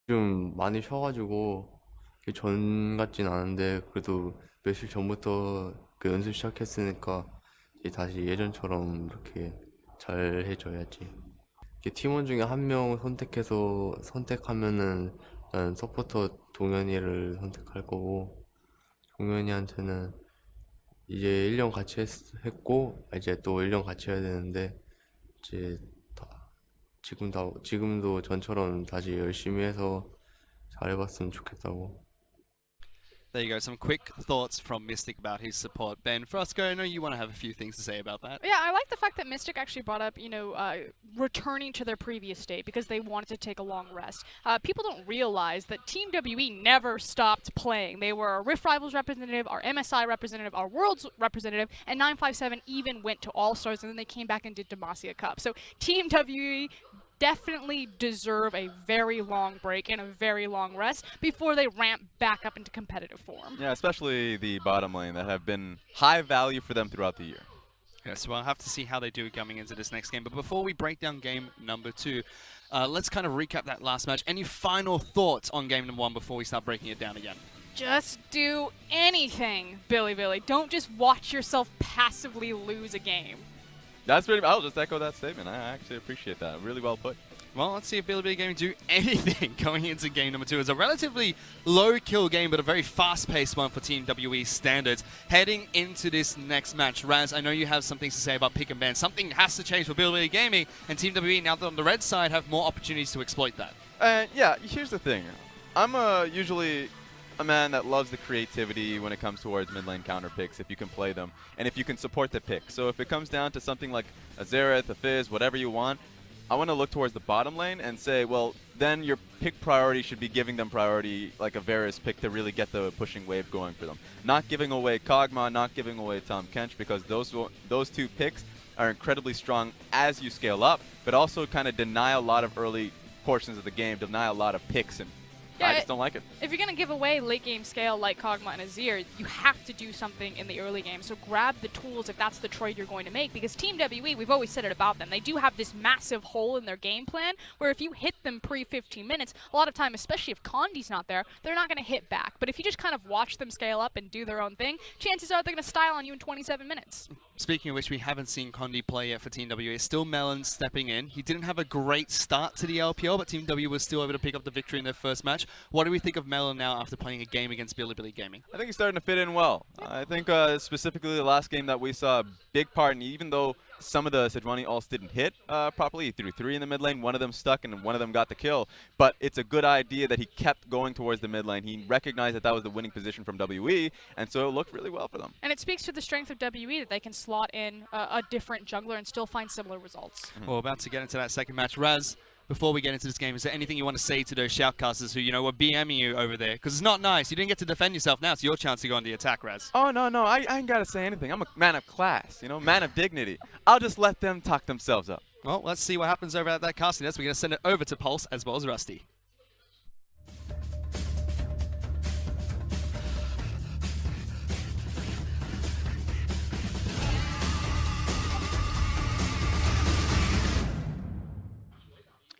좀 많이 쉬어가지고 전 같진 않은데 그래도 며칠 전부터 그 연습 시작했으니까 이제 다시 예전처럼 이렇게 잘 해줘야지. 이렇게 팀원 중에 한 명 선택하면은 난 서포터 동현이를 선택할 거고 동현이한테는 이제 1년 같이 했고 이제 또 1년 같이 해야 되는데 이제 지금도 전처럼 다시 열심히 해서 잘해봤으면 좋겠다고. There you go, some quick thoughts from Mystic about his support. Ben Frosco, I know you want to have a few things to say about that. Yeah, I like the fact that Mystic actually brought up, returning to their previous state because they wanted to take a long rest. People don't realize that Team WE never stopped playing. They were our Rift Rivals representative, our MSI representative, our Worlds representative, and 957 even went to All-Stars, and then they came back and did Demacia Cup. So Team WE definitely deserve a very long break and a very long rest before they ramp back up into competitive form. Yeah, especially the bottom lane that have been high value for them throughout the year. Yes, we'll have to see how they do coming into this next game. But before we break down game number 2, let's kind of recap that last match. Any final thoughts on game number 1 before we start breaking it down again? Just do anything, Biibili. Don't just watch yourself passively lose a game. That's pretty. I'll just echo that statement. I actually appreciate that. Really well put. Well, let's see if Biibili Gaming do anything going into game number 2. It's a relatively low-kill game, but a very fast-paced one for Team WE standards. Heading into this next match, Raz, I know you have some things to say about pick and ban. Something has to change for Biibili Gaming, and Team WE, now that on the red side, have more opportunities to exploit that. Yeah, here's the thing. I'm usually a man that loves the creativity when it comes towards mid lane counter picks if you can play them and if you can support the pick. So if it comes down to something like a Xerath, a Fizz, whatever you want, I want to look towards the bottom lane and say, well, then your pick priority should be giving them priority like a Varus pick to really get the pushing wave going for them. Not giving away Kog'Maw, not giving away Tahm Kench, because those two picks are incredibly strong as you scale up, but also kind of deny a lot of early portions of the game, deny a lot of picks, and Yeah, I just don't like it. If you're going to give away late game scale like Kog'Maw and Azir, you have to do something in the early game. So grab the tools if that's the trade you're going to make, because Team WE, we've always said it about them, they do have this massive hole in their game plan where if you hit them pre-15 minutes, a lot of time, especially if Condi's not there, they're not going to hit back. But if you just kind of watch them scale up and do their own thing, chances are they're going to style on you in 27 minutes. Speaking of which, we haven't seen Condi play yet for Team W. It's still Melon stepping in. He didn't have a great start to the LPL, but Team W was still able to pick up the victory in their first match. What do we think of Melon now after playing a game against Biibili Gaming? I think he's starting to fit in well. I think specifically the last game that we saw a big part, and even though some of the Sejuani ults didn't hit properly, he threw 3 in the mid lane, one of them stuck and one of them got the kill. But it's a good idea that he kept going towards the mid lane. He recognized that that was the winning position from WE, and so it looked really well for them. And it speaks to the strength of WE that they can slot in a different jungler and still find similar results. Well, we're about to get into that second match. Raz, before we get into this game, is there anything you want to say to those shoutcasters who, were BMing you over there? Because it's not nice. You didn't get to defend yourself. Now it's your chance to go on the attack, Raz. Oh, no, I ain't got to say anything. I'm a man of class, man of dignity. I'll just let them talk themselves up. Well, let's see what happens over at that casting desk. We're going to send it over to Pulse as well as Rusty.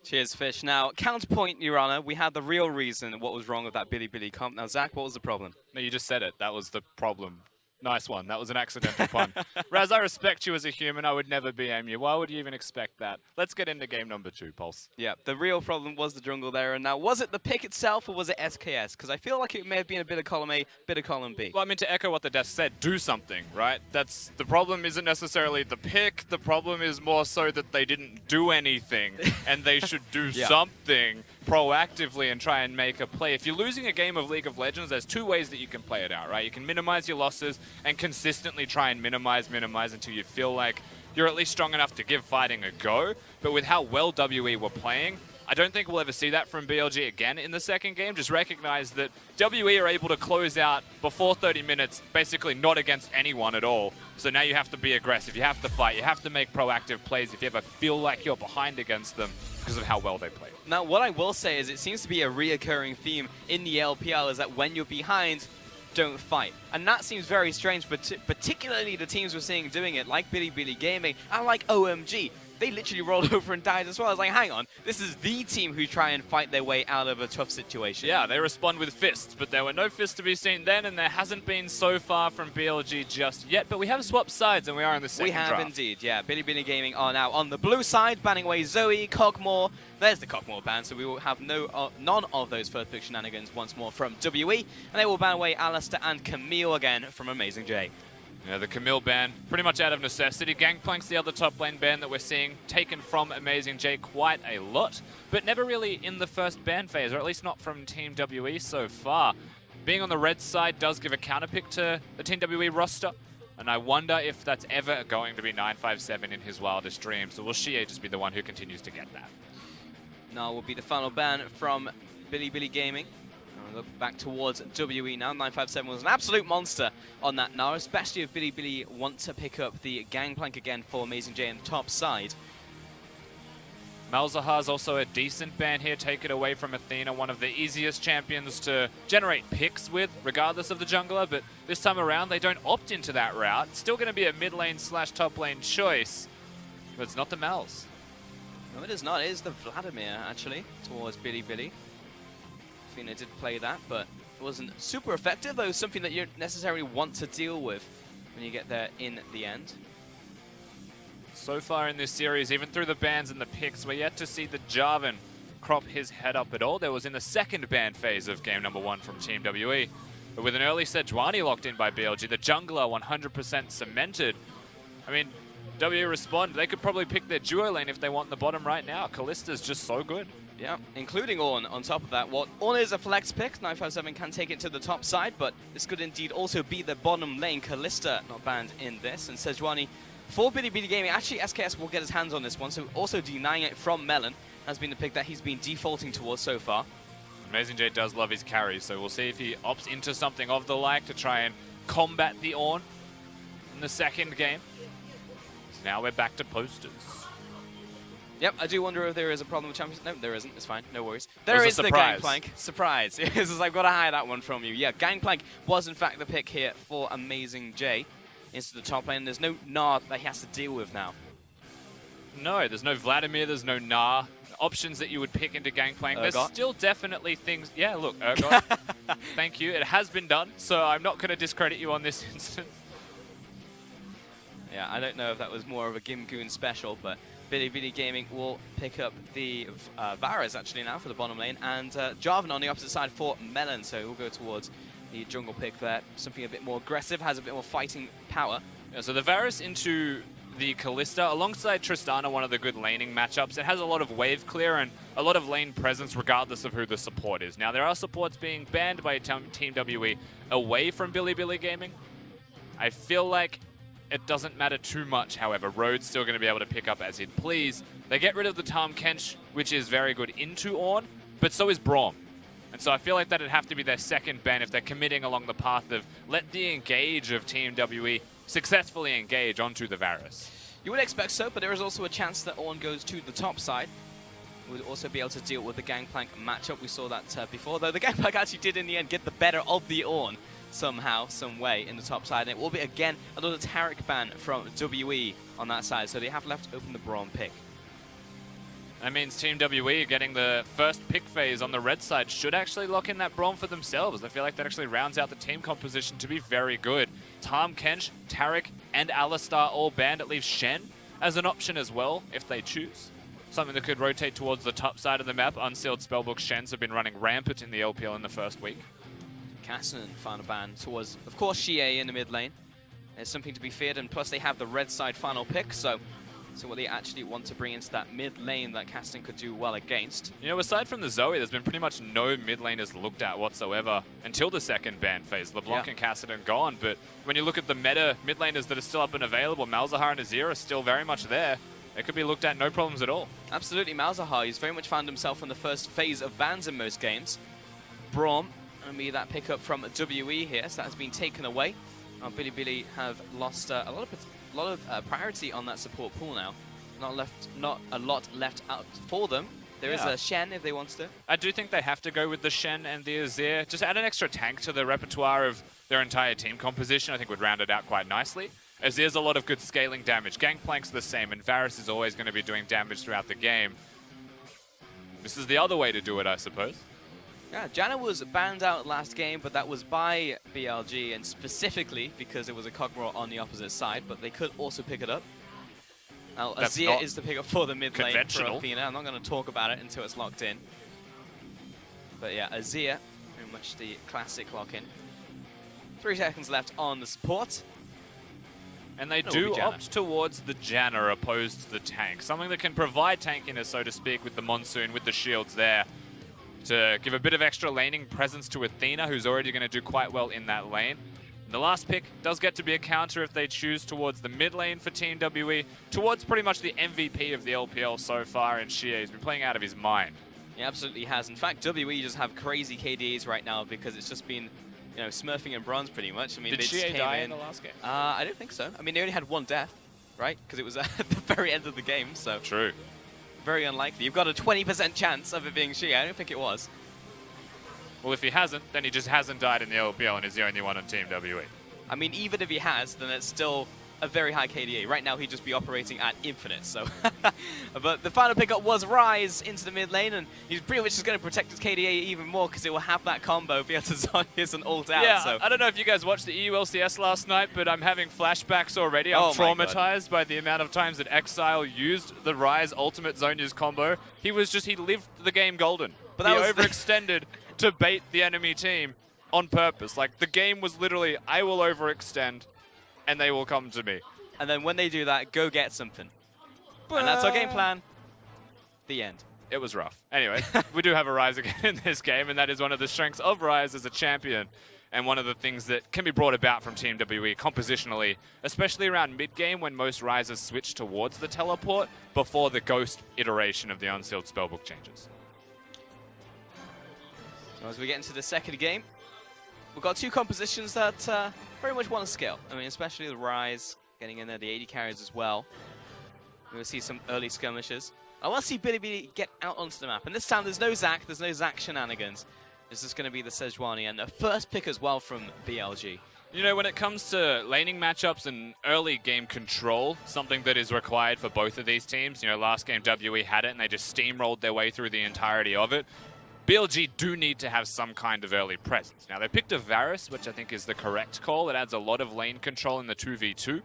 Cheers, Fish. Now, counterpoint, Your Honor, we had the real reason what was wrong with that Biibili comp. Now, Zach, what was the problem? No, you just said it. That was the problem. Nice one. That was an accidental pun. Raz, I respect you as a human. I would never BM you. Why would you even expect that? Let's get into game number 2, Pulse. Yeah, the real problem was the jungle there. And now, was it the pick itself or was it SKS? Because I feel like it may have been a bit of column A, bit of column B. Well, I mean, to echo what the desk said, do something, right? That's the problem isn't necessarily the pick. The problem is more so that they didn't do anything, and they should do something proactively and try and make a play. If you're losing a game of League of Legends, there's 2 ways that you can play it out, right? You can minimize your losses and consistently try and minimize until you feel like you're at least strong enough to give fighting a go. But with how well WE were playing, I don't think we'll ever see that from BLG again in the second game. Just recognize that WE are able to close out before 30 minutes, basically not against anyone at all. So now you have to be aggressive, you have to fight, you have to make proactive plays if you ever feel like you're behind against them because of how well they play. Now, what I will say is it seems to be a reoccurring theme in the LPL is that when you're behind, don't fight. And that seems very strange, but particularly the teams we're seeing doing it, like Biibili Gaming and like OMG. they literally rolled over and died as well. I was like, hang on, this is the team who try and fight their way out of a tough situation. Yeah, they respond with fists, but there were no fists to be seen then, and there hasn't been so far from BLG just yet. But we have swapped sides, and we are in the second We have draft. indeed, yeah. Biibili Gaming are now on the blue side, banning away Zoe, Cogmore. There's the Cogmore ban, so we will have none of those first pick shenanigans once more from WE, and they will ban away Alistair and Camille again from Amazing J. Yeah, the Camille ban, pretty much out of necessity. Gangplank's the other top lane ban that we're seeing, taken from Amazing J quite a lot, but never really in the first ban phase, or at least not from Team WE so far. Being on the red side does give a counterpick to the Team WE roster, and I wonder if that's ever going to be 957 in his wildest dreams, or will Shie just be the one who continues to get that? Now will be the final ban from Biibili Gaming. Look back towards WE now. 957 was an absolute monster on that now, especially if Biibili want to pick up the Gangplank again for Amazing J on the top side. Malzahar's also a decent ban here, take it away from Athena, one of the easiest champions to generate picks with, regardless of the jungler, but this time around they don't opt into that route. It's still going to be a mid lane / top lane choice, but it's not the Mals. No, it is not. It is the Vladimir, actually, towards Biibili. Athena did play that, but it wasn't super effective, though something that you don't necessarily want to deal with when you get there in the end. So far in this series, even through the bans and the picks, we're yet to see the Jarvan crop his head up at all. There was in the second ban phase of game number 1 from Team WE. But with an early Sejuani locked in by BLG, the jungler 100% cemented. I mean, WE respond, they could probably pick their duo lane if they want the bottom right now. Kallista's just so good. Yeah, including Ornn on top of that. Ornn is a flex pick. 957 can take it to the top side, but this could indeed also be the bottom lane. Kallista not banned in this, and Sejuani for Biibili Gaming. Actually, SKS will get his hands on this one, so also denying it from Melon has been the pick that he's been defaulting towards so far. Amazing J does love his carries, so we'll see if he opts into something of the like to try and combat the Ornn in the second game. So now we're back to posters. Yep, I do wonder if there is a problem with champions. No, there isn't. It's fine. No worries. There was is a the surprise. Gangplank. Surprise. Yes, I've got to hide that one from you. Yeah, Gangplank was in fact the pick here for Amazing J into the top lane. There's no Gnar that he has to deal with now. No, there's no Vladimir, there's no Gnar. Options that you would pick into Gangplank. There's Urgot. still definitely things... Yeah, look, Urgot. Thank you. It has been done, so I'm not going to discredit you on this instance. Yeah, I don't know if that was more of a Gimgoon special, but Biibili Gaming will pick up the Varus actually now for the bottom lane, and Jarvan on the opposite side for Melon, so we'll go towards the jungle pick there. Something a bit more aggressive, has a bit more fighting power. Yeah, so the Varus into the Kallista, alongside Tristana, one of the good laning matchups. It has a lot of wave clear and a lot of lane presence regardless of who the support is. Now, there are supports being banned by Team WE away from Biibili Gaming. I feel like it doesn't matter too much, however. Road's still going to be able to pick up as he'd please. They get rid of the Tahm Kench, which is very good into Ornn, but so is Braum. And so I feel like that'd have to be their second ban if they're committing along the path of let the engage of Team WE successfully engage onto the Varus. You would expect so, but there is also a chance that Ornn goes to the top side. Would also be able to deal with the Gangplank matchup. We saw that before, though the Gangplank actually did in the end get the better of the Ornn somehow, some way in the top side. And it will be again another Taric ban from WE on that side, so they have left open the Braum pick. That means Team WE getting the first pick phase on the red side should actually lock in that Braum for themselves. I feel like that actually rounds out the team composition to be very good. Tahm Kench, Taric, and Alistar all banned. It leaves Shen as an option as well, if they choose. Something that could rotate towards the top side of the map. Unsealed Spellbook Shens have been running rampant in the LPL in the first week. Cassian final ban towards, of course, Shie in the mid lane. There's something to be feared, and plus they have the red side final pick, so what they actually want to bring into that mid lane that Cassian could do well against. You know, aside from the Zoe, there's been pretty much no mid laners looked at whatsoever until the second ban phase. LeBlanc and Cassian gone, but when you look at the meta mid laners that are still up and available, Malzahar and Azir are still very much there. They could be looked at no problems at all. Absolutely, Malzahar, he's very much found himself in the first phase of bans in most games. Braum, and be that pickup from WE here, so that has been taken away. Biibili have lost a lot of priority on that support pool now. Not a lot left out for them. There is a Shen if they want to. I do think they have to go with the Shen and the Azir. Just add an extra tank to the repertoire of their entire team composition. I think would round it out quite nicely. Azir's a lot of good scaling damage. Gangplank's the same, and Varus is always going to be doing damage throughout the game. This is the other way to do it, I suppose. Yeah, Janna was banned out last game, but that was by BLG, and specifically because it was a Kog'Maw on the opposite side, but they could also pick it up. Now, That's Azir not is the pickup for the mid lane for conventional. Athena. I'm not going to talk about it until it's locked in. But yeah, Azir, very much the classic lock-in. 3 seconds left on the support. And they No, do it'll be Janna. opt towards the Janna opposed to the tank. Something that can provide tankiness, so to speak, with the Monsoon, with the shields there. To give a bit of extra laning presence to Athena, who's already going to do quite well in that lane. The last pick does get to be a counter if they choose towards the mid lane for Team WE, towards pretty much the MVP of the LPL so far, and Shie. He's been playing out of his mind. He absolutely has. In fact, WE just have crazy KDAs right now because it's just been, you know, smurfing and bronze pretty much. I mean, Did they just Shie came die in. in the last game? I don't think so. I mean, they only had 1 death, right? Because it was at the very end of the game, so True. very unlikely. You've got a 20% chance of it being Shie. I don't think it was. Well, if he hasn't, then he just hasn't died in the LPL and is the only one on Team WE. I mean, even if he has, then it's still a very high KDA. Right now, he'd just be operating at infinite, so. But the final pickup was Ryze into the mid lane, and he's pretty much just going to protect his KDA even more because it will have that combo, be able to Zhonya's and ult out. Yeah, so. I don't know if you guys watched the EU LCS last night, but I'm having flashbacks already. I'm Oh my God. traumatized by the amount of times that Exile used the Ryze ultimate Zonya's combo. He lived the game golden. But He that was overextended to bait the enemy team on purpose. Like, the game was literally, I will overextend, and they will come to me. And then when they do that, go get something. And that's our game plan. The end. It was rough. Anyway, we do have a Ryze again in this game, and that is one of the strengths of Ryze as a champion, and one of the things that can be brought about from Team WE compositionally, especially around mid-game when most Ryzers switch towards the teleport before the Ghost iteration of the Unsealed Spellbook changes. As we get into the second game, we've got 2 compositions that very much want to scale. I mean, especially the Ryze getting in there, the AD carries as well. We'll see some early skirmishes. I want to see Biibili get out onto the map. And this time, there's no Zac shenanigans. This is going to be the Sejuani, and the first pick as well from BLG. You know, when it comes to laning matchups and early game control, something that is required for both of these teams, you know, last game WE had it and they just steamrolled their way through the entirety of it. BLG do need to have some kind of early presence. Now, they picked a Varus, which I think is the correct call. It adds a lot of lane control in the 2v2.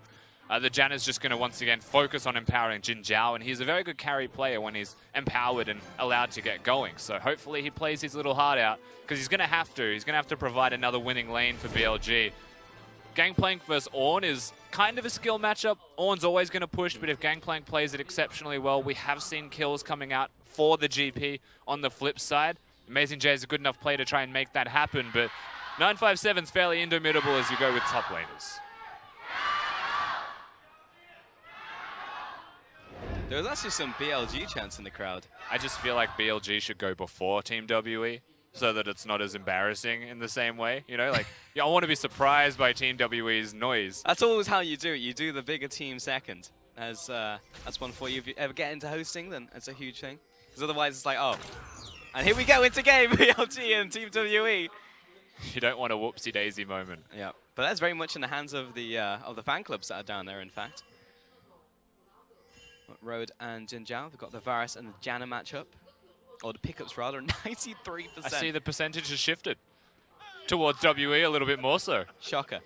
The Janna's just going to once again focus on empowering Jin Zhao, and he's a very good carry player when he's empowered and allowed to get going. So hopefully he plays his little heart out, because he's going to have to. He's going to have to provide another winning lane for BLG. Gangplank versus Ornn is kind of a skill matchup. Ornn's always going to push, but if Gangplank plays it exceptionally well, we have seen kills coming out for the GP on the flip side. Amazing J is a good enough player to try and make that happen, but 957's fairly indomitable as you go with top laners. There was actually some BLG chants in the crowd. I just feel like BLG should go before Team WE so that it's not as embarrassing in the same way. You know, like, yeah, I want to be surprised by Team WE's noise. That's always how you do it. You do the bigger team second. That's one for you. If you ever get into hosting, then it's a huge thing. Because otherwise, it's like, oh. And here we go into game, BLG and Team WE. You don't want a whoopsie-daisy moment. Yeah, but that's very much in the hands of the fan clubs that are down there, in fact. Road and Jin Zhao, they've got the Varus and the Janna matchup. Or the pickups, rather, 93%. I see the percentage has shifted towards WE a little bit more so. Shocker.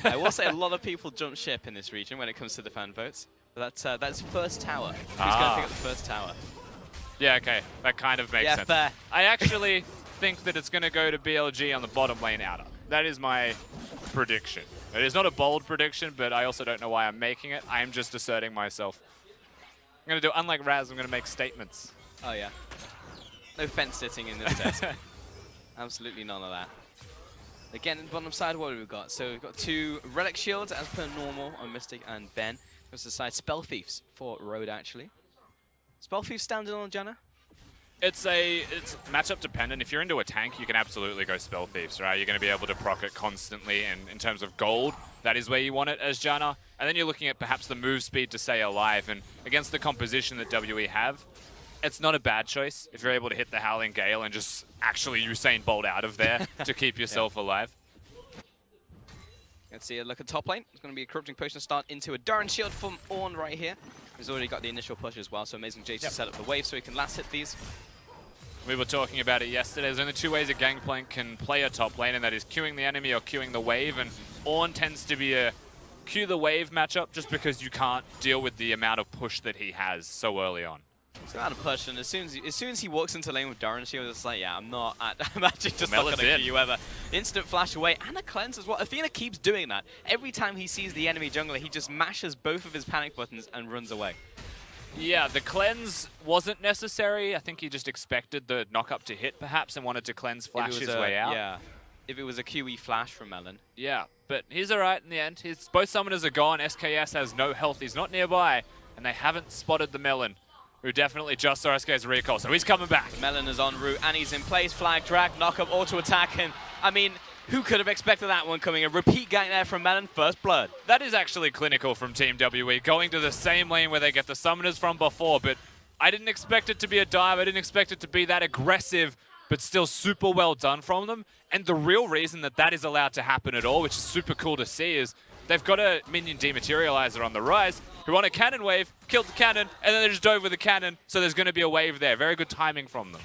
I will say a lot of people jump ship in this region when it comes to the fan votes. But that's first tower. Who's going to pick up the first tower? Yeah, okay. That kind of makes sense. Fair. I actually think that it's going to go to BLG on the bottom lane outer. That is my prediction. It is not a bold prediction, but I also don't know why I'm making it. I am just asserting myself. I'm going to do, unlike Raz, I'm going to make statements. Oh, yeah. No fence sitting in this test. Absolutely none of that. Again, in the bottom side, what have we got? So we've got 2 Relic Shields, as per normal, on Mystic and Ben. Goes to the side Spell Thieves for Road, actually. Spell Thieves standing on Janna? It's matchup dependent. If you're into a tank, you can absolutely go Spell Thieves, right? You're going to be able to proc it constantly, and in terms of gold, that is where you want it as Janna. And then you're looking at perhaps the move speed to stay alive, and against the composition that WE have, it's not a bad choice if you're able to hit the Howling Gale and just actually Usain Bolt out of there to keep yourself alive. Let's see a look at top lane. It's going to be a Corrupting Potion to start into a Durran Shield from Ornn right here. He's already got the initial push as well, so Amazing J to set up the wave so he can last hit these. We were talking about it yesterday. There's only two ways a Gangplank can play a top lane, and that is queuing the enemy or queuing the wave. And Ornn tends to be a queue the wave matchup just because you can't deal with the amount of push that he has so early on. He's out of push, and as soon as he walks into lane with Durran Shield, it's like, yeah, I'm actually just not going to queue you ever. Instant flash away, and a cleanse as well. Athena keeps doing that. Every time he sees the enemy jungler, he just mashes both of his panic buttons and runs away. Yeah, the cleanse wasn't necessary. I think he just expected the knock-up to hit, perhaps, and wanted to cleanse flash his way out. Yeah, if it was a QE flash from Melon. Yeah, but he's alright in the end. Both summoners are gone. SKS has no health. He's not nearby, and they haven't spotted the Melon, who definitely just saw SK's recall, so he's coming back. Melon is en route, and he's in place. Flag, drag, knock-up, auto-attack, and, I mean, who could have expected that one coming? A repeat gank there from Melon, first blood. That is actually clinical from Team WE, going to the same lane where they get the summoners from before, but I didn't expect it to be a dive. I didn't expect it to be that aggressive, but still super well done from them. And the real reason that that is allowed to happen at all, which is super cool to see, is they've got a minion dematerializer on the rise, who on a cannon wave, killed the cannon, and then they just dove with the cannon, so there's going to be a wave there. Very good timing from them.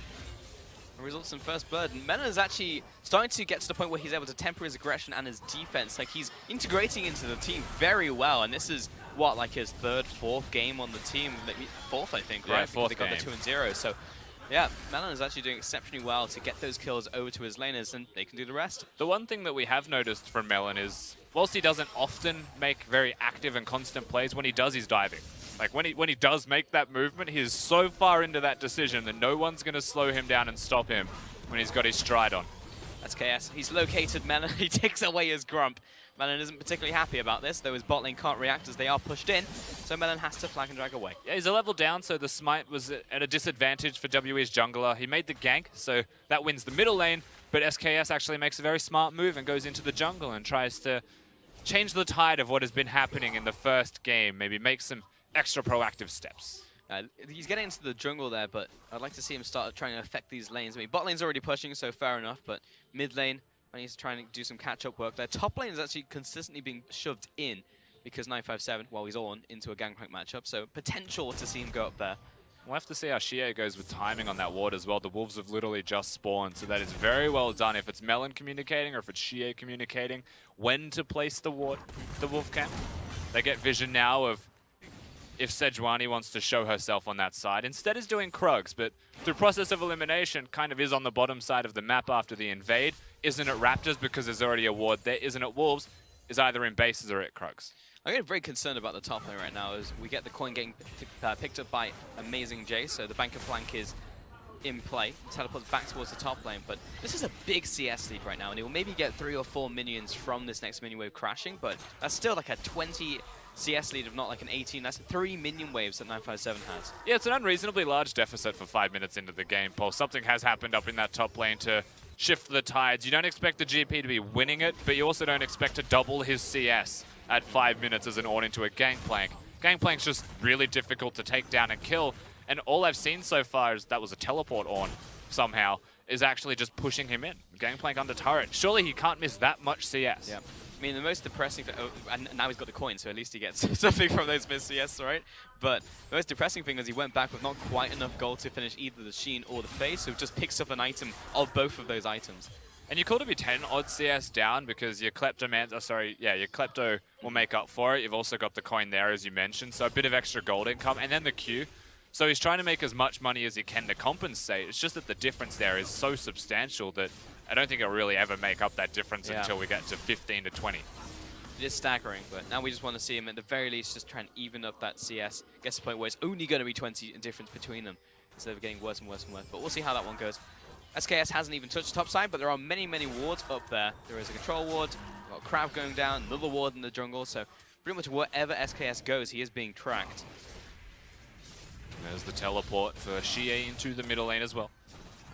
Results in first blood. And Melon is actually starting to get to the point where he's able to temper his aggression and his defense. Like, he's integrating into the team very well, and this is, what, like his third, fourth game on the team? Maybe fourth, I think, right? Yeah, fourth because they game. got the 2-0. So, yeah, Melon is actually doing exceptionally well to get those kills over to his laners, and they can do the rest. The one thing that we have noticed from Melon is, whilst he doesn't often make very active and constant plays, when he does, he's diving. Like, when he does make that movement, he is so far into that decision that no one's going to slow him down and stop him when he's got his stride on. That's KS. He's located Melon. He takes away his Grump. Melon isn't particularly happy about this, though his bot lane can't react as they are pushed in, so Melon has to flag and drag away. Yeah, he's a level down, so the smite was at a disadvantage for WE's jungler. He made the gank, so that wins the middle lane, but SKS actually makes a very smart move and goes into the jungle and tries to change the tide of what has been happening in the first game, maybe make some extra proactive steps. He's getting into the jungle there, but I'd like to see him start trying to affect these lanes. I mean, bot lane's already pushing, so fair enough, but mid lane, I need to try and do some catch-up work there. Top lane is actually consistently being shoved in because 957, while he's on, into a Gangplank matchup, so potential to see him go up there. We'll have to see how Shie goes with timing on that ward as well. The Wolves have literally just spawned, so that is very well done. If it's Melon communicating or if it's Shie communicating when to place the ward, the Wolf camp. They get vision now of if Sejuani wants to show herself on that side. Instead is doing Krugs, but through process of elimination, kind of is on the bottom side of the map after the invade. Isn't it Raptors because there's already a ward there? Isn't it Wolves? Is either in bases or at Krugs. I'm getting very concerned about the top lane right now as we get the coin getting picked up by Amazing J, so the banker flank is in play. Teleports back towards the top lane, but this is a big CS lead right now, and he will maybe get 3 or 4 minions from this next minion wave crashing, but that's still like a 20 CS lead, if not like an 18. That's 3 minion waves that 957 has. Yeah, it's an unreasonably large deficit for 5 minutes into the game, Paul. Something has happened up in that top lane to shift the tides. You don't expect the GP to be winning it, but you also don't expect to double his CS at 5 minutes as an Ornn into a Gangplank. Gangplank's just really difficult to take down and kill, and all I've seen so far is that was a teleport Ornn somehow, is actually just pushing him in. Gangplank under turret. Surely he can't miss that much CS. Yeah. I mean, the most depressing thing, and now he's got the coin, so at least he gets something from those missed CS, right? But the most depressing thing is he went back with not quite enough gold to finish either the Sheen or the Face, so just picks up an item of both of those items. And you could be 10 odd CS down because your your Klepto will make up for it. You've also got the coin there, as you mentioned, so a bit of extra gold income, and then the Q. So he's trying to make as much money as he can to compensate. It's just that the difference there is so substantial that I don't think it'll really ever make up that difference until we get to 15 to 20. It is staggering, but now we just want to see him at the very least just try and even up that CS. Gets to the point where it's only going to be 20 in difference between them instead of getting worse and worse and worse. But we'll see how that one goes. SKS hasn't even touched the top side, but there are many, many wards up there. There is a control ward, got a crab going down, another ward in the jungle, so pretty much wherever SKS goes, he is being tracked. There's the teleport for Shie into the middle lane as well.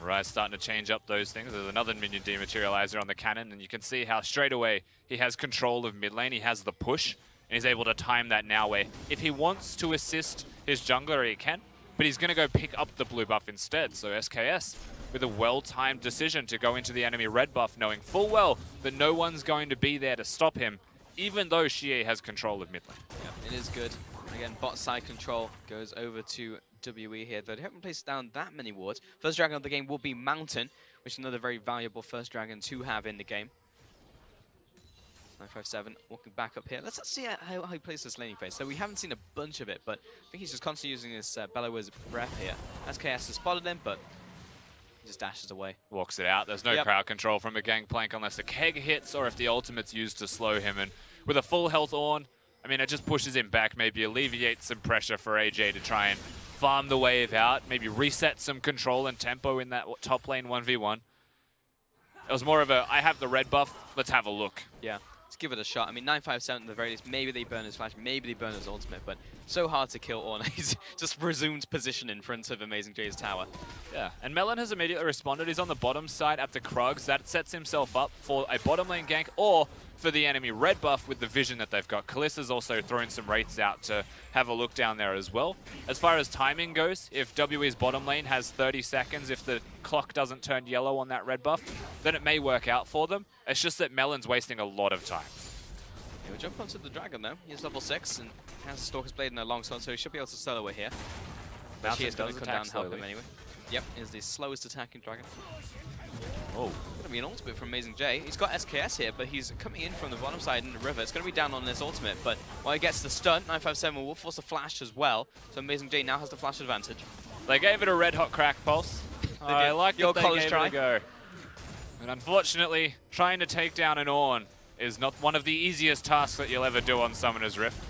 Right, starting to change up those things. There's another minion dematerializer on the cannon, and you can see how straight away he has control of mid lane. He has the push, and he's able to time that now where if he wants to assist his jungler, he can, but he's going to go pick up the blue buff instead. So SKS with a well-timed decision to go into the enemy red buff, knowing full well that no one's going to be there to stop him, even though Xie has control of mid lane. Yep, it is good. Again, bot side control goes over to WE here, though they haven't placed down that many wards. First dragon of the game will be Mountain, which is another very valuable first dragon to have in the game. 957 walking back up here. Let's see how he plays this laning phase. So we haven't seen a bunch of it, but I think he's just constantly using his Bellower's breath here. SKS has spotted him, but he just dashes away. Walks it out. There's no crowd control from a Gangplank unless the keg hits or if the ultimate's used to slow him. And with a full health Ornn, I mean, it just pushes him back, maybe alleviates some pressure for AJ to try and farm the wave out, maybe reset some control and tempo in that top lane 1v1. It was more of a, I have the red buff, let's have a look. Yeah. Let's give it a shot. I mean, 957 at the very least. Maybe they burn his flash, maybe they burn his ultimate, but so hard to kill Ornn. He's just resumed position in front of Amazing J's tower. Yeah, and Melon has immediately responded. He's on the bottom side at the Krugs. That sets himself up for a bottom lane gank or for the enemy red buff with the vision that they've got. Kalissa's also throwing some wraiths out to have a look down there as well. As far as timing goes, if WE's bottom lane has 30 seconds, if the clock doesn't turn yellow on that red buff, then it may work out for them. It's just that Melon's wasting a lot of time. He'll jump onto the dragon though. He's level 6 and has a Stalker's Blade and a longsword, so he should be able to sell away here. But she is going to come down and help him anyway. Yep, is the slowest attacking dragon. Oh. Going to be an ultimate from Amazing J. He's got SKS here, but he's coming in from the bottom side in the river. It's going to be down on this ultimate, but while he gets the stun, 957 will force a flash as well. So Amazing J now has the flash advantage. They gave it a red hot crack pulse. I like that they gave it a go. And unfortunately, trying to take down an Ornn is not one of the easiest tasks that you'll ever do on Summoner's Rift.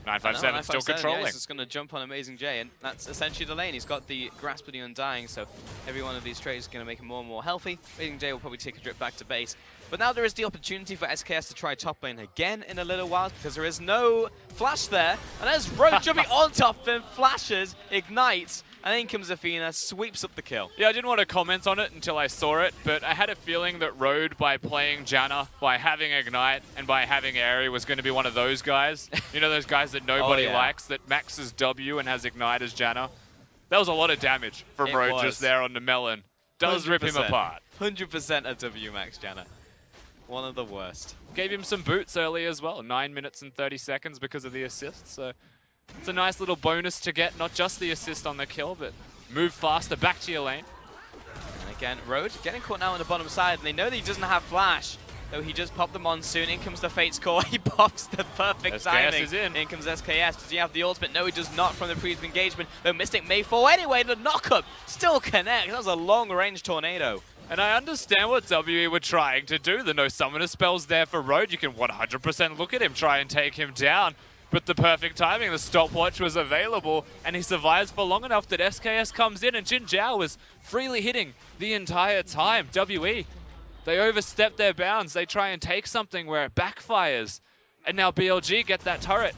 957 still controlling. Yeah, he's just going to jump on Amazing J, and that's essentially the lane. He's got the Grasp of the Undying, so every one of these trades is going to make him more and more healthy. Amazing J will probably take a drip back to base. But now there is the opportunity for SKS to try top lane again in a little while, because there is no flash there. And there's Rogue jumping on top of him, flashes, ignites, and then comes Athena, sweeps up the kill. Yeah, I didn't want to comment on it until I saw it, but I had a feeling that Road, by playing Janna, by having Ignite, and by having Aerie, was going to be one of those guys. You know, those guys that nobody likes, that maxes W and has Ignite as Janna. That was a lot of damage from Road just there on the Melon. Does rip him apart. 100% a W max Janna. One of the worst. Gave him some boots early as well, 9 minutes and 30 seconds because of the assist, so it's a nice little bonus to get, not just the assist on the kill, but move faster back to your lane. And again, Road getting caught now on the bottom side, and they know that he doesn't have flash. Though he just popped the Monsoon, in comes the Fate's Core, he pops the perfect SKS timing. is in. In comes SKS, does he have the ultimate? No, he does not from the previous engagement, though Mystic may fall anyway, the knock-up still connects. That was a long-range tornado. And I understand what WE were trying to do. The no summoner spells there for Road. You can 100% look at him, try and take him down. But the perfect timing, the stopwatch was available, and he survives for long enough that SKS comes in, and Jin Zhao was freely hitting the entire time. WE, they overstep their bounds. They try and take something where it backfires. And now BLG get that turret.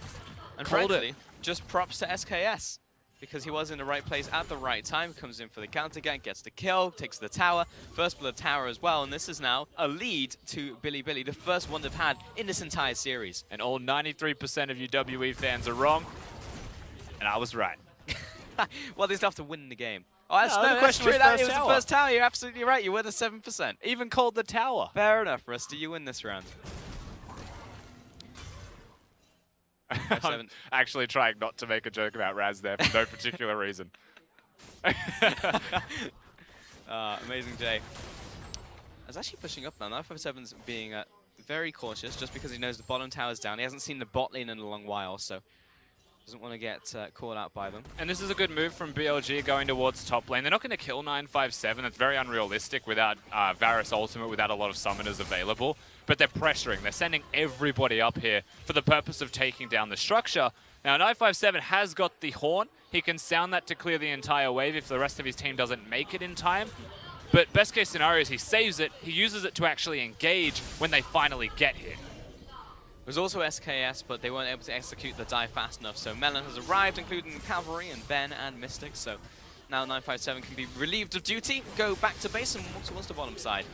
And Called frankly, just props to SKS. Because he was in the right place at the right time, comes in for the counter gank, gets the kill, takes the tower, first blood tower as well, and this is now a lead to Biibili, the first one they've had in this entire series. And all 93% of you WE fans are wrong, and I was right. Well, they still have to win the game. Oh, that's No, no the question. question was That first it was tower. the first tower. You're absolutely right. You were the 7%. Even called the tower. Fair enough, Rusty. You win this round. I'm actually trying not to make a joke about Raz there for no particular reason. Amazing J. I was actually pushing up now. 957's being very cautious just because he knows the bottom tower's down. He hasn't seen the bot lane in a long while, so doesn't want to get caught out by them. And this is a good move from BLG going towards top lane. They're not going to kill 957. It's very unrealistic without Varus ultimate, without a lot of summoners available. But they're pressuring. They're sending everybody up here for the purpose of taking down the structure. Now, 957 has got the horn. He can sound that to clear the entire wave if the rest of his team doesn't make it in time. But best case scenario is he saves it. He uses it to actually engage when they finally get here. There's also SKS, but they weren't able to execute the dive fast enough. So Melon has arrived, including Cavalry and Ben and Mystic. So now 957 can be relieved of duty, go back to base and walk towards the bottom side.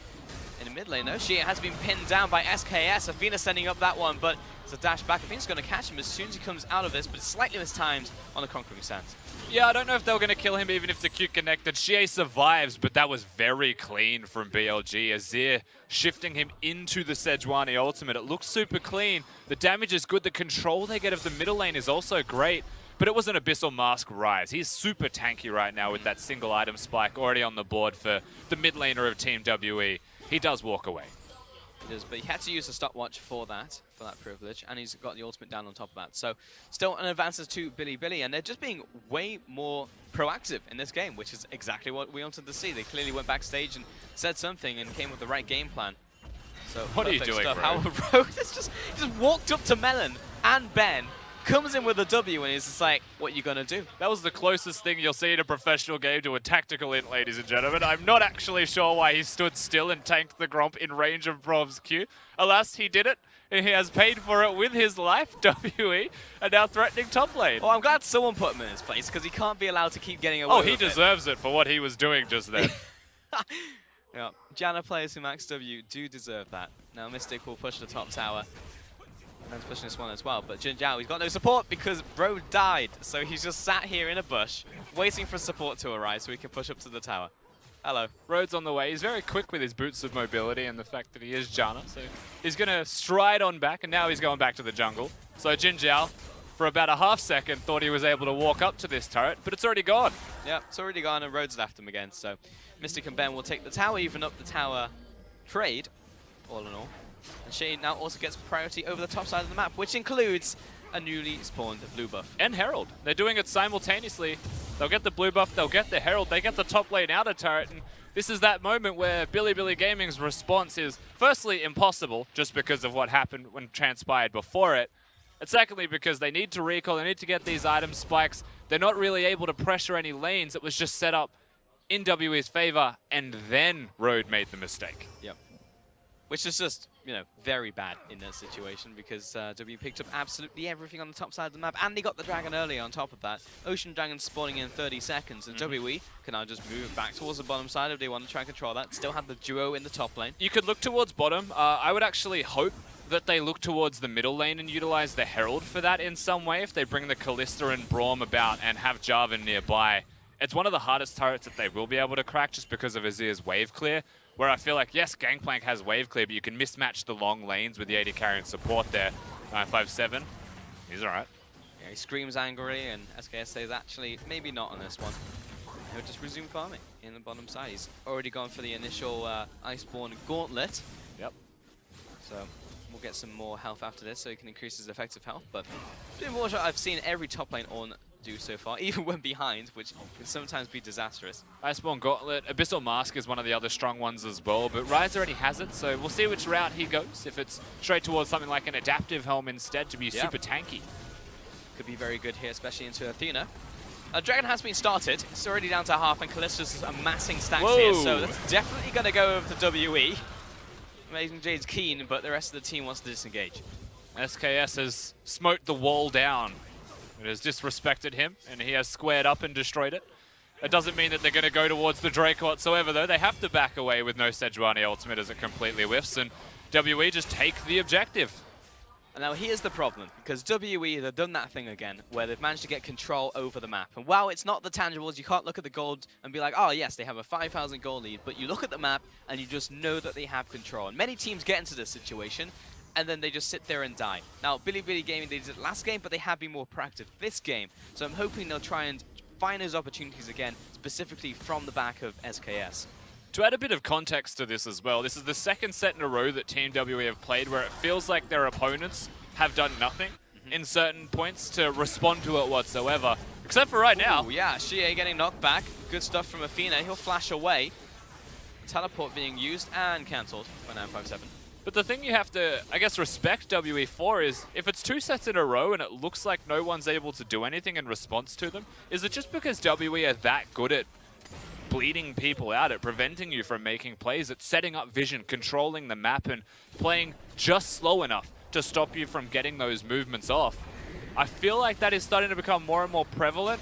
In the mid lane, though, Shia has been pinned down by SKS. Athena sending up that one, but it's a dash back. Athena's going to catch him as soon as he comes out of this, but it's slightly mistimed on the Conquering Sands. Yeah, I don't know if they were going to kill him even if the Q connected. Shie survives, but that was very clean from BLG. Azir shifting him into the Sejuani ultimate. It looks super clean. The damage is good. The control they get of the middle lane is also great. But it was an Abyssal Mask Rise. He's super tanky right now with that single item spike already on the board for the mid laner of Team WE. He does walk away. He does, but he had to use a stopwatch for that privilege, and he's got the ultimate down on top of that. So still an advantage to Biibili, and they're just being way more proactive in this game, which is exactly what we wanted to see. They clearly went backstage and said something and came with the right game plan. So what are you doing, stuff. bro? How Rogue just walked up to Melon and Ben, comes in with a W, and he's just like, what are you going to do? That was the closest thing you'll see in a professional game to a tactical int, ladies and gentlemen. I'm not actually sure why he stood still and tanked the Gromp in range of Brom's Q. Alas, he did it, and he has paid for it with his life, WE, and now threatening top lane. Well, I'm glad someone put him in his place, because he can't be allowed to keep getting away with it. Oh, he deserves it for what he was doing just then. Yeah, Janna players who max W do deserve that. Now Mystic will push the top tower. And pushing this one as well, but Jin Zhao, he's got no support because Bro died, so he's just sat here in a bush, waiting for support to arrive so he can push up to the tower. Hello. Road's on the way. He's very quick with his boots of mobility and the fact that he is Janna, so he's going to stride on back, and now he's going back to the jungle. So Jin Zhao, for about a half second, thought he was able to walk up to this turret, but it's already gone. Yeah, it's already gone, and Road's left him again, so Mystic and Ben will take the tower, even up the tower trade, all in all. And Shane now also gets priority over the top side of the map, which includes a newly spawned blue buff. And Herald. They're doing it simultaneously. They'll get the blue buff, they'll get the Herald, they get the top lane outer turret, and this is that moment where Biibili Gaming's response is firstly impossible, just because of what happened when transpired before it, and secondly because they need to recall, they need to get these item spikes. They're not really able to pressure any lanes. It was just set up in WE's favor, and then Road made the mistake. Yep. Which is just, you know, very bad in that situation because W picked up absolutely everything on the top side of the map, and they got the dragon early on top of that. Ocean Dragon spawning in 30 seconds, and WE can now just move back towards the bottom side if they want to try and control that. Still have the duo in the top lane. You could look towards bottom. I would actually hope that they look towards the middle lane and utilize the Herald for that in some way if they bring the Kalista and Braum about and have Jarvan nearby. It's one of the hardest turrets that they will be able to crack just because of Azir's wave clear, where I feel like, yes, Gangplank has wave clear, but you can mismatch the long lanes with the AD carry and support there. 957, he's alright. Yeah, he screams angrily, and SKS says, actually, maybe not on this one. He'll just resume farming in the bottom side. He's already gone for the initial Iceborne Gauntlet. Yep. So we'll get some more health after this so he can increase his effective health. But unfortunately, I've seen every top lane on do so far, even when behind, which can sometimes be disastrous. Iceborne Gauntlet, Abyssal Mask is one of the other strong ones as well, but Ryze already has it, so we'll see which route he goes. If it's straight towards something like an adaptive helm instead to be super tanky. Could be very good here, especially into Athena. Dragon has been started. It's already down to half, and Callista's amassing stacks here, so that's definitely going to go over to WE. Amazing Jade's keen, but the rest of the team wants to disengage. SKS has smoked the wall down. It has disrespected him, and he has squared up and destroyed it. It doesn't mean that they're going to go towards the Drake whatsoever, though. They have to back away with no Sejuani ultimate as it completely whiffs, and WE just take the objective. And now here's the problem, because WE have done that thing again, where they've managed to get control over the map. And while it's not the tangibles, you can't look at the gold and be like, oh yes, they have a 5,000 gold lead, but you look at the map and you just know that they have control. And many teams get into this situation, and then they just sit there and die. Now, Biibili Gaming, they did it last game, but they have been more proactive this game. So I'm hoping they'll try and find those opportunities again, specifically from the back of SKS. To add a bit of context to this as well, this is the second set in a row that Team WE have played where it feels like their opponents have done nothing in certain points to respond to it whatsoever. Except for right now. Ooh, yeah, Shie getting knocked back. Good stuff from Athena. He'll flash away. Teleport being used and cancelled by 957. But the thing you have to, I guess, respect WE for is, if it's two sets in a row and it looks like no one's able to do anything in response to them, is it just because WE are that good at bleeding people out, at preventing you from making plays, at setting up vision, controlling the map, and playing just slow enough to stop you from getting those movements off? I feel like that is starting to become more and more prevalent,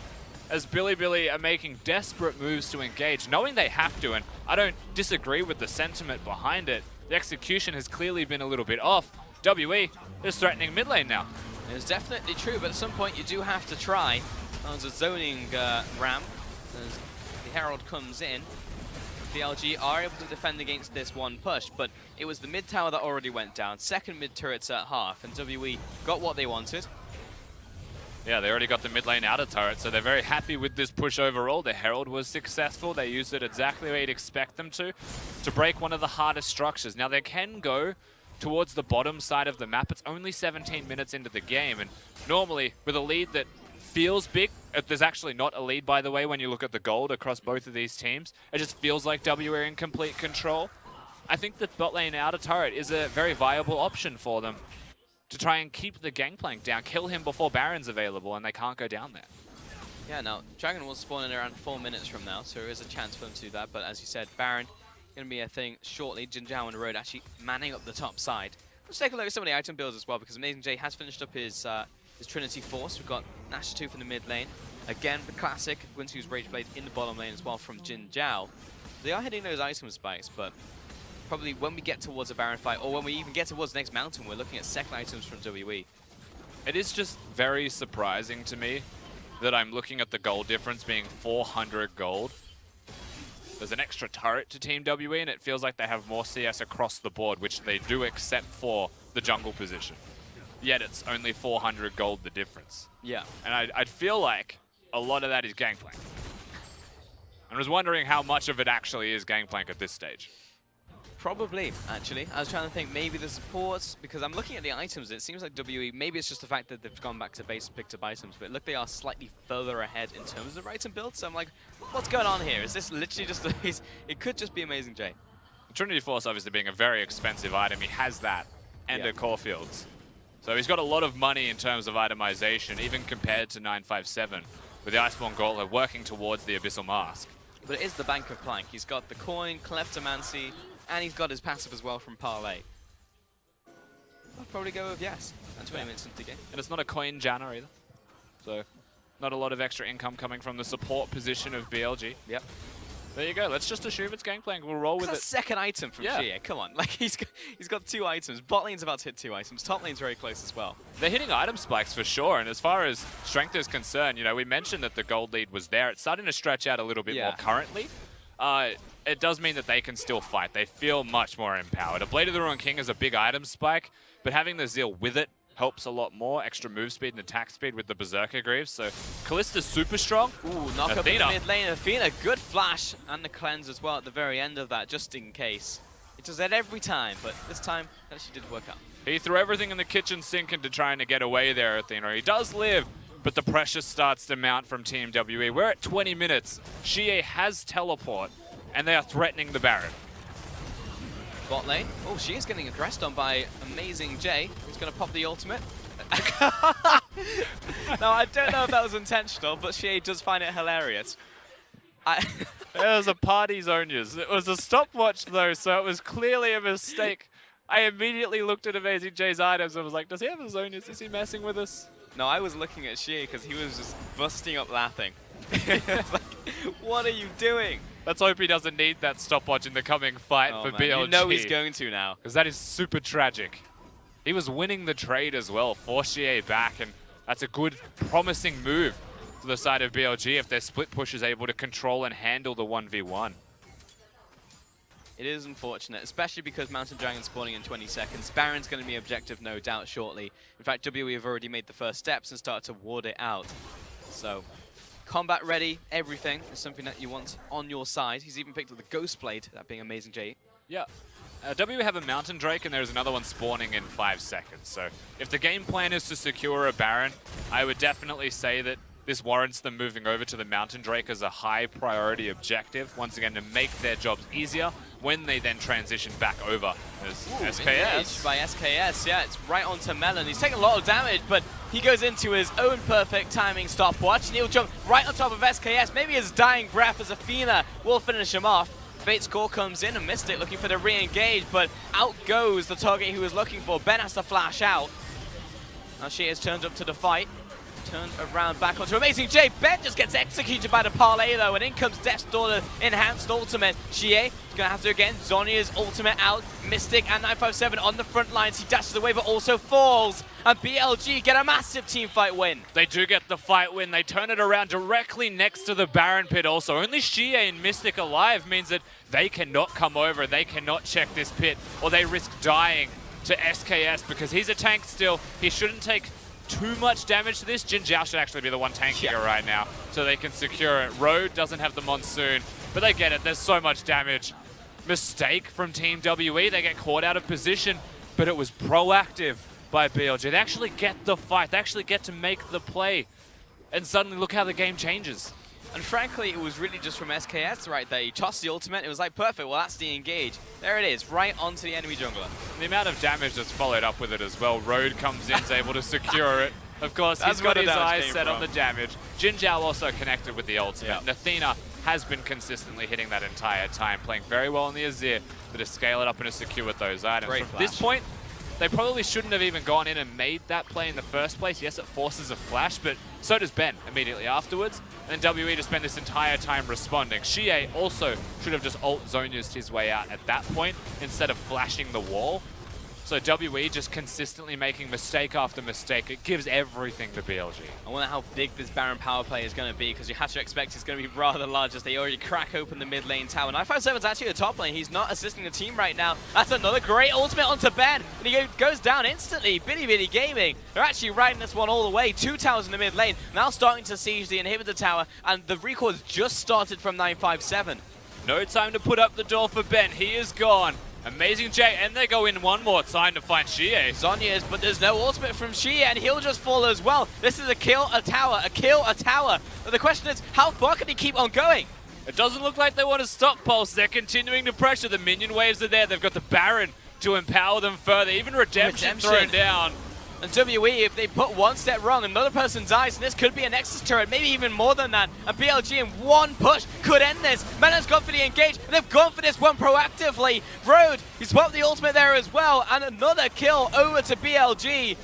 as Biibili are making desperate moves to engage, knowing they have to, and I don't disagree with the sentiment behind it. The execution has clearly been a little bit off. WE is threatening mid lane now. It's definitely true, but at some point you do have to try. There's a zoning ramp as the Herald comes in. BLG are able to defend against this one push, but it was the mid tower that already went down. Second mid turret's at half, and WE got what they wanted. Yeah, they already got the mid lane outer turret, so they're very happy with this push overall. The Herald was successful. They used it exactly where you'd expect them to break one of the hardest structures. Now, they can go towards the bottom side of the map. It's only 17 minutes into the game, and normally, with a lead that feels big, there's actually not a lead, by the way, when you look at the gold across both of these teams. It just feels like W are in complete control. I think that bot lane outer turret is a very viable option for them to try and keep the Gangplank down, kill him before Baron's available, and they can't go down there. Yeah, now, Dragon will spawn in around 4 minutes from now, so there is a chance for them to do that, but as you said, Baron going to be a thing shortly. Jin Zhao and Road actually manning up the top side. Let's take a look at some of the item builds as well, because Amazing J has finished up his Trinity Force. We've got Nash 2 from the mid lane. Again, the classic Guinsoo's Rage Blade in the bottom lane as well from Jin Zhao. They are hitting those item spikes, but probably when we get towards a Baron fight, or when we even get towards the next mountain, we're looking at second items from WE. It is just very surprising to me that I'm looking at the gold difference being 400 gold. There's an extra turret to Team WE, and it feels like they have more CS across the board, which they do except for the jungle position. Yet it's only 400 gold the difference. Yeah. And I'd feel like a lot of that is Gangplank. I was wondering how much of it actually is Gangplank at this stage. Probably, actually. I was trying to think maybe the supports, because I'm looking at the items, it seems like WE, maybe it's just the fact that they've gone back to base and picked up items, but look, they are slightly further ahead in terms of item build, so I'm like, what's going on here? Is this literally just it could just be Amazing J. Trinity Force obviously being a very expensive item, he has that, and a Core Fields. So he's got a lot of money in terms of itemization, even compared to 957, with the Iceborne Gauntlet working towards the Abyssal Mask. But it is the Bank of Plank. He's got the coin, Kleptomancy, and he's got his passive as well from Parlay. I'll probably go with yes. And 20 minutes into the game. And it's not a coin Janna either. So not a lot of extra income coming from the support position of BLG. Yep. There you go. Let's just assume it's Gangplank. We'll roll with That's it. second item from Shia. Come on. Like he's got 2 items. Bot lane's about to hit 2 items. Top lane's very close as well. They're hitting item spikes for sure. And as far as strength is concerned, you know, we mentioned that the gold lead was there. It's starting to stretch out a little bit more currently. It does mean that they can still fight. They feel much more empowered. A Blade of the Ruined King is a big item spike, but having the Zeal with it helps a lot more. Extra move speed and attack speed with the Berserker Greaves. So Kallista's super strong. Ooh, knock up in the mid lane. Athena, good flash. And the cleanse as well at the very end of that, just in case. It does that every time, but this time it actually did work out. He threw everything in the kitchen sink into trying to get away there, Athena. He does live, but the pressure starts to mount from Team WE. We're at 20 minutes. Shie has teleport, and they are threatening the Baron. Bot lane. Oh, she is getting aggressed on by Amazing J. Who's going to pop the ultimate. Now, I don't know if that was intentional, but she does find it hilarious. It was a party Zonias. It was a stopwatch, though, so it was clearly a mistake. I immediately looked at Amazing J's items and was like, does he have a Zonias? Is he messing with us? No, I was looking at Shea because he was just busting up laughing. It's like, what are you doing? Let's hope he doesn't need that stopwatch in the coming fight for man. BLG. You know he's going to now. Because that is super tragic. He was winning the trade as well, force Shie back, and that's a good, promising move to the side of BLG if their split push is able to control and handle the 1v1. It is unfortunate, especially because Mountain Dragon's spawning in 20 seconds. Baron's going to be objective, no doubt, shortly. In fact, WE have already made the first steps and started to ward it out. So, combat ready, everything is something that you want on your side. He's even picked up the Ghost Blade, that being Amazing J. Yeah. W have a Mountain Drake, and there's another one spawning in 5 seconds. So, if the game plan is to secure a Baron, I would definitely say that this warrants them moving over to the Mountain Drake as a high priority objective, once again to make their jobs easier when they then transition back over as SKS. Engaged by SKS, yeah, it's right onto Melon. He's taking a lot of damage, but he goes into his own perfect timing stopwatch, and he'll jump right on top of SKS. Maybe his dying breath as Athena will finish him off. Fate's Core comes in and missed it, looking for the re-engage, but out goes the target he was looking for. Ben has to flash out. Now she has turned up to the fight. Turned around back onto Amazing J. Ben just gets executed by the parlay though, and in comes Death's Daughter enhanced ultimate. Xie is gonna have to again. Zhonya's ultimate out. Mystic and 957 on the front lines. He dashes away but also falls. And BLG get a massive team fight win. They do get the fight win. They turn it around directly next to the Baron pit also. Only Xie and Mystic alive means that they cannot come over. They cannot check this pit, or they risk dying to SKS because he's a tank still. He shouldn't take too much damage to this. Jin Zhao should actually be the one tanking it right now so they can secure it. Road doesn't have the Monsoon, but they get it. There's so much damage. Mistake from Team WE. They get caught out of position, but it was proactive by BLG. They actually get the fight. They actually get to make the play. And suddenly look how the game changes. And frankly, it was really just from SKS right there. He tossed the ultimate. It was like, perfect. Well, that's the engage. There it is, right onto the enemy jungler. The amount of damage that's followed up with it as well. Road comes in, is able to secure it. Of course, he's got his eyes set on the damage. Jin Zhao also connected with the ultimate. And Athena has been consistently hitting that entire time, playing very well on the Azir, but to scale it up and to secure with those items. From this point, they probably shouldn't have even gone in and made that play in the first place. Yes, it forces a flash, but so does Ben immediately afterwards. And then WE to spend this entire time responding. Xie also should have just ult Zhonya's his way out at that point instead of flashing the wall. So WE just consistently making mistake after mistake. It gives everything to BLG. I wonder how big this Baron power play is going to be, because you have to expect it's going to be rather large as they already crack open the mid lane tower. 957's actually the top lane. He's not assisting the team right now. That's another great ultimate onto Ben, and he goes down instantly. Biibili Gaming, they're actually riding this one all the way. 2 towers in the mid lane, now starting to siege the inhibitor tower, and the recall has just started from 957. No time to put up the door for Ben. He is gone. Amazing J, and they go in one more time to find Xie. Zhonya's, but there's no ultimate from Xie, and he'll just fall as well. This is a kill, a tower, a kill, a tower. But the question is, how far can he keep on going? It doesn't look like they want to stop Pulse. They're continuing to pressure. The minion waves are there. They've got the Baron to empower them further. Even Redemption thrown down. And WE, if they put one step wrong, another person dies, and this could be a Nexus turret, maybe even more than that. And BLG in one push could end this. Menon's gone for the engage, and they've gone for this one proactively. Road, he spotted the ultimate there as well, and another kill over to BLG.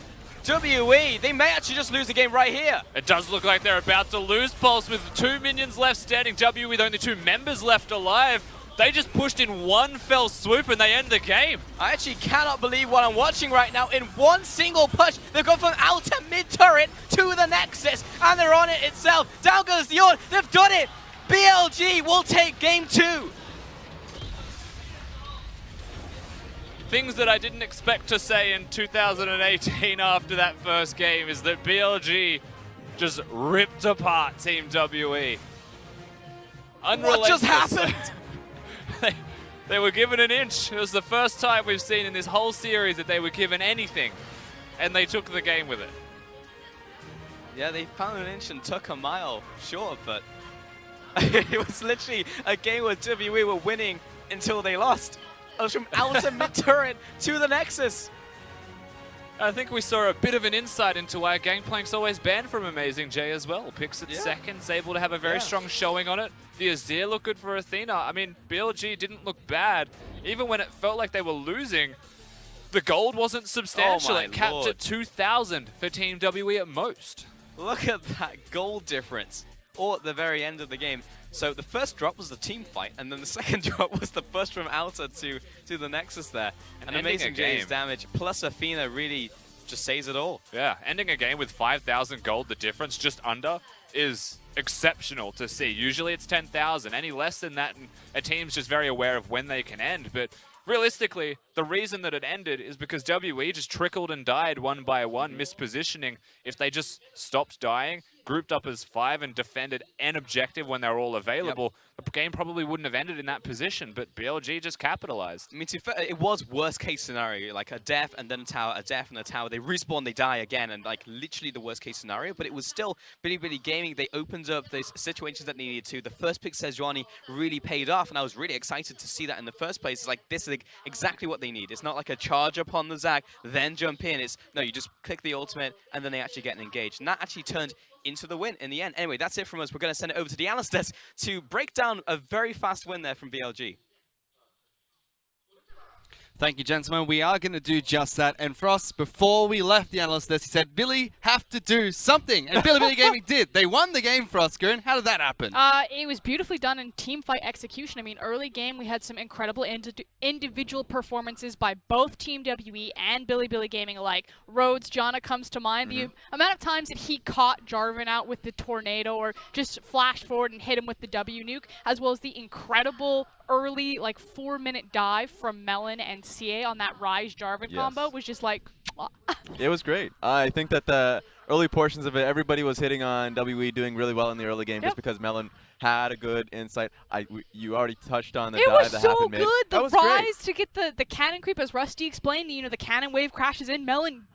WE, they may actually just lose the game right here. It does look like they're about to lose Pulse with 2 minions left standing. WE with only 2 members left alive. They just pushed in one fell swoop and they end the game. I actually cannot believe what I'm watching right now. In one single push, they've gone from outer mid-turret to the Nexus, and they're on it itself. Down goes the Orn. They've done it. BLG will take game 2. Things that I didn't expect to say in 2018 after that first game is that BLG just ripped apart Team WE. What just happened? They were given an inch. It was the first time we've seen in this whole series that they were given anything, and they took the game with it. Yeah, they found an inch and took a mile. Sure, but it was literally a game where WE were winning until they lost. It was from outer mid-turret to the Nexus. I think we saw a bit of an insight into why Gangplank's always banned from Amazing J as well. Picks it seconds, able to have a very strong showing on it. The Azir looked good for Athena. I mean, BLG didn't look bad. Even when it felt like they were losing, the gold wasn't substantial. It capped at 2,000 for Team WE at most. Look at that gold difference, all at the very end of the game. So the first drop was the team fight, and then the second drop was the push from outer to the Nexus there. And Amazing J's damage, plus Athena really just saves it all. Yeah, ending a game with 5,000 gold, the difference just under, is exceptional to see. Usually it's 10,000. Any less than that, and a team's just very aware of when they can end. But realistically, the reason that it ended is because WE just trickled and died one by one, mispositioning. If they just stopped dying, grouped up as 5 and defended an objective when they're all available, the game probably wouldn't have ended in that position, but BLG just capitalized. I mean, it was worst case scenario, like a death and then a tower, a death and a tower. They respawn, they die again, and like literally the worst case scenario, but it was still Biibili Gaming. They opened up those situations that they needed to. The first pick, Sejuani, really paid off, and I was really excited to see that in the first place. It's like, this is exactly what they need. It's not like a charge upon the Zag, then jump in. It's, no, you just click the ultimate, and then they actually get engaged. And that actually turned into the win in the end. Anyway, that's it from us. We're going to send it over to the analyst desk to break down a very fast win there from BLG. Thank you, gentlemen. We are going to do just that. And Frost, before we left the analyst desk, he said, Billy, have to do something. And Biibili Gaming did. They won the game, Frostgoon. How did that happen? It was beautifully done in team fight execution. I mean, early game, we had some incredible individual performances by both Team WE and Biibili Gaming alike. Rhodes, Jana comes to mind. The amount of times that he caught Jarvan out with the tornado or just flashed forward and hit him with the W nuke, as well as the incredible early, like, 4-minute dive from Melon and CA on that Ryze Jarvan combo was just like... It was great. I think that the early portions of it, everybody was hitting on WE doing really well in the early game just because Melon had a good insight. You already touched on the dive that happened mid. It was so good. The was Ryze great. to get the cannon creep, as Rusty explained, the cannon wave crashes in. Melon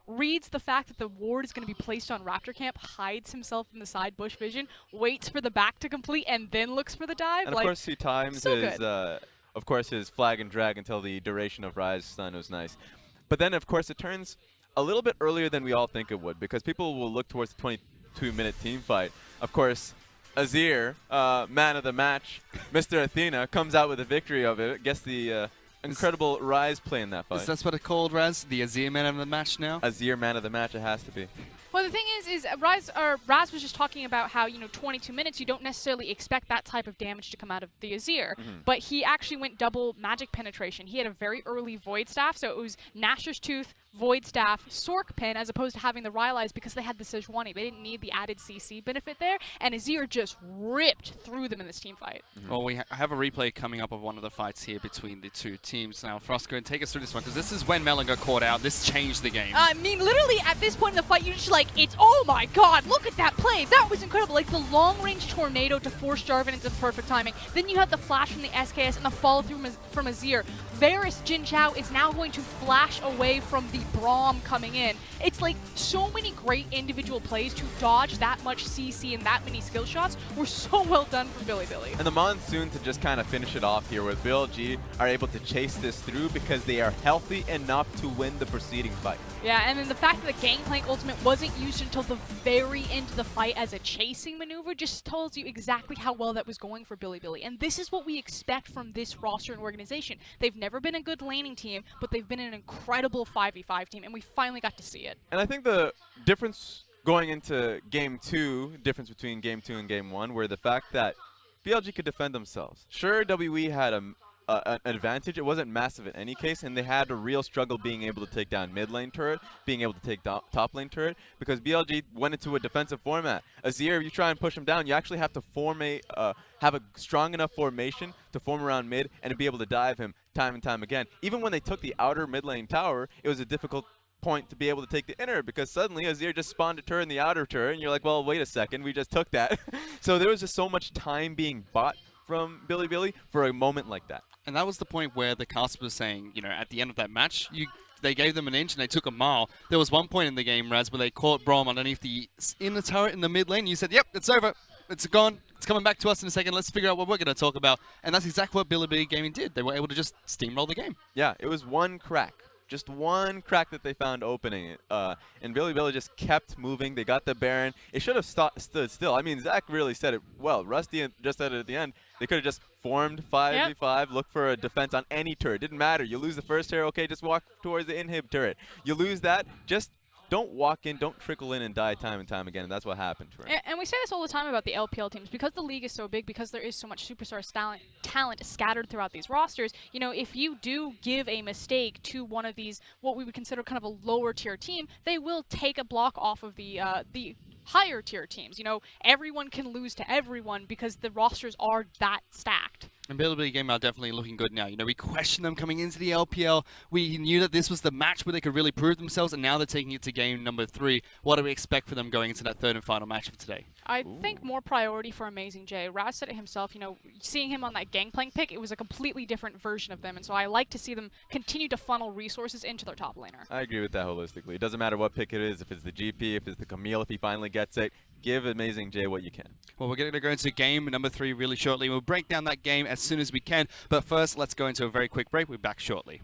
reads the fact that the ward is going to be placed on Raptor Camp, hides himself in the side bush vision, waits for the back to complete, and then looks for the dive. And of course he times his flag and drag until the duration of Ryze stun was nice. But then, of course, it turns a little bit earlier than we all think it would, because people will look towards the 22-minute team fight. Of course, Azir, man of the match, Mr. Athena, comes out with a victory of it. Gets the incredible Ryze play in that fight. Is that what it's called, Raz? The Azir man of the match now? Azir man of the match, it has to be. Well, the thing is Raz was just talking about how, 22 minutes, you don't necessarily expect that type of damage to come out of the Azir. But he actually went double magic penetration. He had a very early Void Staff, so it was Nashor's Tooth, Void Staff, Sork Pin, as opposed to having the Rylai's because they had the Sejuani. They didn't need the added CC benefit there, and Azir just ripped through them in this team fight. Well, we have a replay coming up of one of the fights here between the two teams. Now, Frost, go and take us through this one, because this is when Melon got caught out. This changed the game. I mean, literally, at this point in the fight, you're just like, oh my god, look at that play. That was incredible. Like, the long-range tornado to force Jarvan into perfect timing. Then you have the flash from the SKS and the follow-through from Azir. Varus Jin Chao is now going to flash away from the Braum coming in. It's like so many great individual plays to dodge that much CC and that many skill shots were so well done from Biibili. And the Monsoon to just kind of finish it off here, where BLG are able to chase this through because they are healthy enough to win the preceding fight. Yeah, and then the fact that the Gangplank ultimate wasn't used until the very end of the fight as a chasing maneuver just tells you exactly how well that was going for Biibili. And this is what we expect from this roster and organization. They've never been a good laning team, but they've been an incredible 5v5 team, and we finally got to see it. And I think the difference going into Game 2, difference between Game 2 and Game 1, were the fact that BLG could defend themselves. Sure, WE had an advantage. It wasn't massive in any case, and they had a real struggle being able to take down mid lane turret, being able to take down top lane turret, because BLG went into a defensive format. Azir, you try and push him down, you actually have to have a strong enough formation to form around mid and to be able to dive him time and time again. Even when they took the outer mid lane tower, it was a difficult point to be able to take the inner, because suddenly Azir just spawned a turret in the outer turret, and you're like, well, wait a second, we just took that. So there was just so much time being bought from Biibili for a moment like that. And that was the point where the cast was saying, at the end of that match, they gave them an inch and they took a mile. There was one point in the game, Raz, where they caught Braum underneath the inner turret in the mid lane. You said, yep, it's over. It's gone. It's coming back to us in a second. Let's figure out what we're going to talk about. And that's exactly what Biibili Gaming did. They were able to just steamroll the game. Yeah, it was one crack. Just one crack that they found opening it. And Biibili just kept moving. They got the Baron. It should have stood still. I mean, Zach really said it well. Rusty just said it at the end. They could have just formed 5v5, look for a defense on any turret. Didn't matter. You lose the first turret, okay, just walk towards the inhib turret. You lose that, just don't walk in, don't trickle in and die time and time again. And that's what happened to her. And we say this all the time about the LPL teams. Because the league is so big, because there is so much superstar talent scattered throughout these rosters, if you do give a mistake to one of these, what we would consider kind of a lower tier team, they will take a block off of the higher tier teams. Everyone can lose to everyone because the rosters are that stacked. And Biibili Game are definitely looking good now. We questioned them coming into the LPL. We knew that this was the match where they could really prove themselves, and now they're taking it to game number 3. What do we expect for them going into that third and final match of today? I think more priority for Amazing J. Raz said it himself, seeing him on that Gangplank pick, it was a completely different version of them, and so I like to see them continue to funnel resources into their top laner. I agree with that holistically. It doesn't matter what pick it is, if it's the GP, if it's the Camille, if he finally gets it. Give Amazing J what you can. Well, we're going to go into game number 3 really shortly. We'll break down that game as soon as we can. But first, let's go into a very quick break. We'll be back shortly.